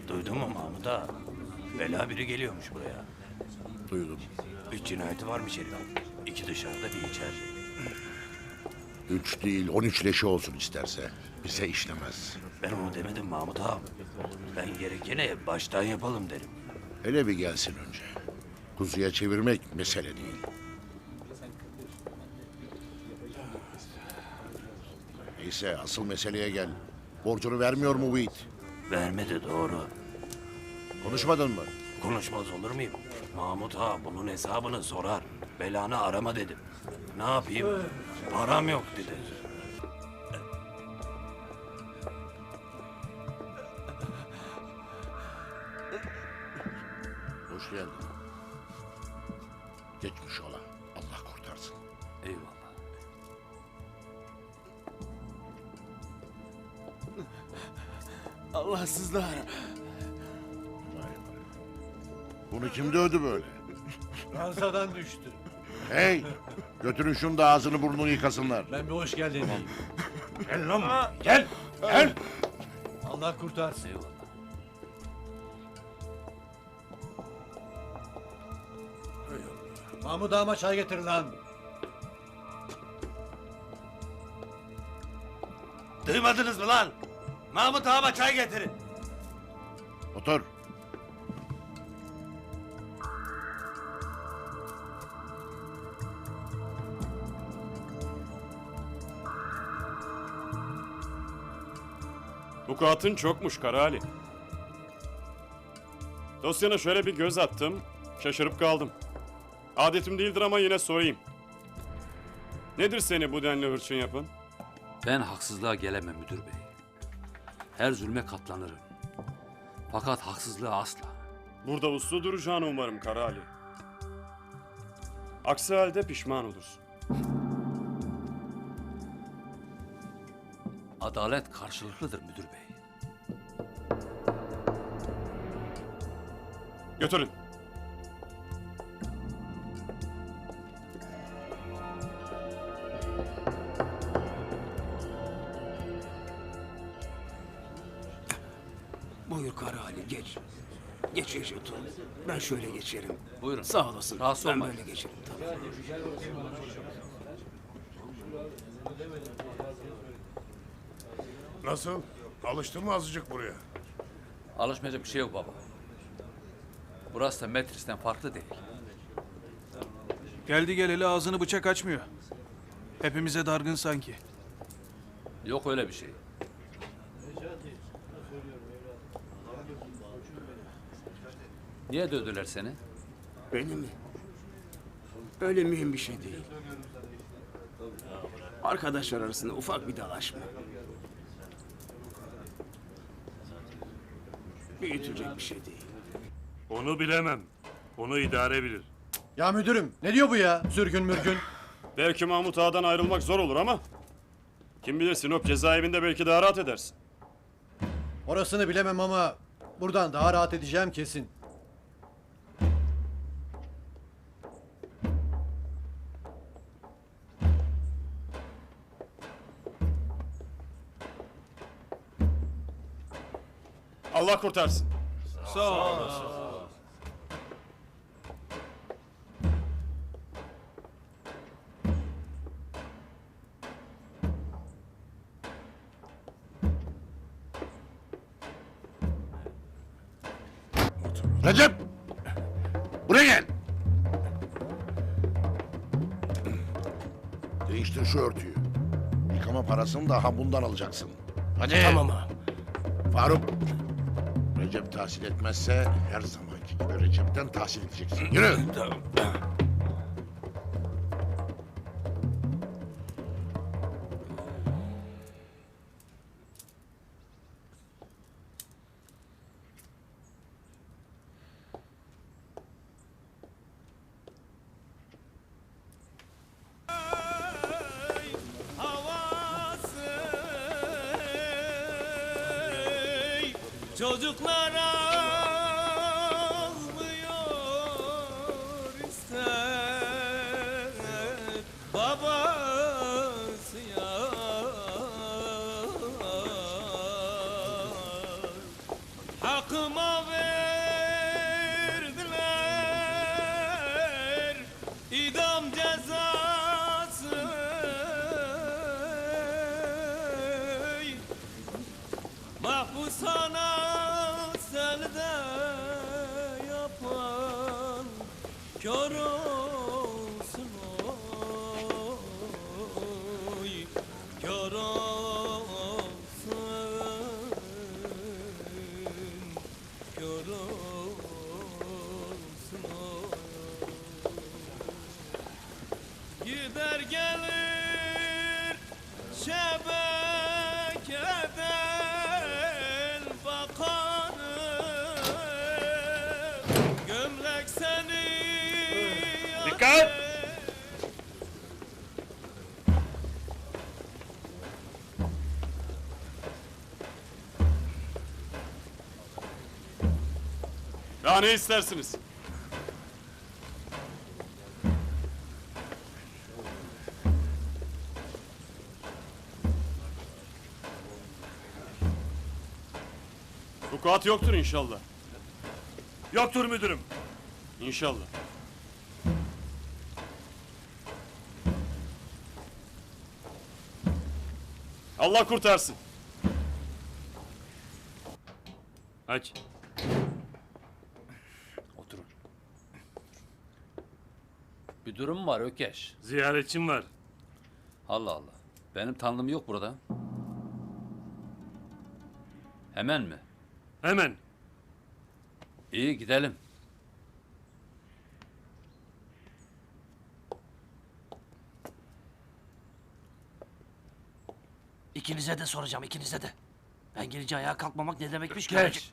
Duydun mu Mahmut ağa? Bela biri geliyormuş buraya. Duydum. 3 cinayeti varmış herifin. 2 dışarıda, bir içeride. 3 değil 13 leşi olsun isterse. Bize işlemez. Ben onu demedim Mahmut ağa. Ben gerekeni baştan yapalım derim. Hele bir gelsin önce. Kuzuya çevirmek mesele değil. Neyse asıl meseleye gel. Borcunu vermiyor mu bu it? Vermedi doğru. Konuşmadın mı? Konuşmaz olur muyum? Mahmut ağa bunun hesabını sorar. Belanı arama dedim. Ne yapayım? Param yok dedi. Hoş geldin. Geçmiş ola. Allah kurtarsın. Eyvallah. Allahsızlar. Vay vay. Bunu kim dövdü böyle? Ranzadan düştü. Hey! Götürün şunu da ağzını burnunu yıkasınlar. Ben bir hoş geldin diyeyim. Gel lan. Gel. Gel. Allah kurtarsın. Eyvallah. Mahmut ağama çay getir lan. Duymadınız mı lan? Mahmut ağama çay getirin. Otur. Vukuatın çokmuş Karali. Dosyana şöyle bir göz attım, şaşırıp kaldım. Adetim değildir ama yine sorayım. Nedir seni bu denli hırçın yapan? Ben haksızlığa gelemem müdür bey. Her zulme katlanırım. Fakat haksızlığa asla. Burada uslu duracağını umarım Karali. Aksi halde pişman olursun. Adalet karşılıklıdır müdür bey. Götürün. Buyur Karali geç. Geç otur. Ben şöyle geçerim. Buyurun. Sağ olasın. Rahatsız ben olmayın. böyle geçerim tabii. Nasıl? Alıştın mı azıcık buraya? Alışmayacak bir şey yok baba. Burası da Metris'ten farklı değil. Geldi geleli ağzını bıçak açmıyor. Hepimize dargın sanki. Yok öyle bir şey. Niye dövdüler seni? Beni mi? Öyle mühim bir şey değil. Arkadaşlar arasında ufak bir dalaşma. Büyütecek bir şey değil. Onu bilemem. Onu idare bilir. Ya müdürüm ne diyor bu ya? Sürgün mürgün. Belki Mahmut Ağa'dan ayrılmak zor olur ama... Kim bilir Sinop cezaevinde belki daha rahat edersin. Orasını bilemem ama buradan daha rahat edeceğim kesin. Allah kurtarsın. Sağ ol. Recep! Buraya gel! Değiştir şu örtüyü. Yıkama parasını da ha bundan alacaksın. Hadi! Tamam ağam. Faruk! Recep tahsil etmezse her zamanki gibi Recep'ten tahsil edeceksin. Yürü! Çocuklara Hakkıma verdiler idam cezası. Mahpusana selde yapan kör olsun oy, kör olsun, kör olsun oy. Gider gelir şebekeden bakanım, gömlek seni Dikkat! Daha ne istersiniz? Vukuat yoktur inşallah. Yoktur müdürüm. İnşallah. Allah kurtarsın. Aç. Oturun. Bir durum mu var Ökeş? Ziyaretçim var. Allah Allah. Benim tanrım yok burada. Hemen mi? Hemen. İyi gidelim. İkinize de soracağım, ikinize de. Ben gelince ayağa kalkmamak ne demekmiş Geç.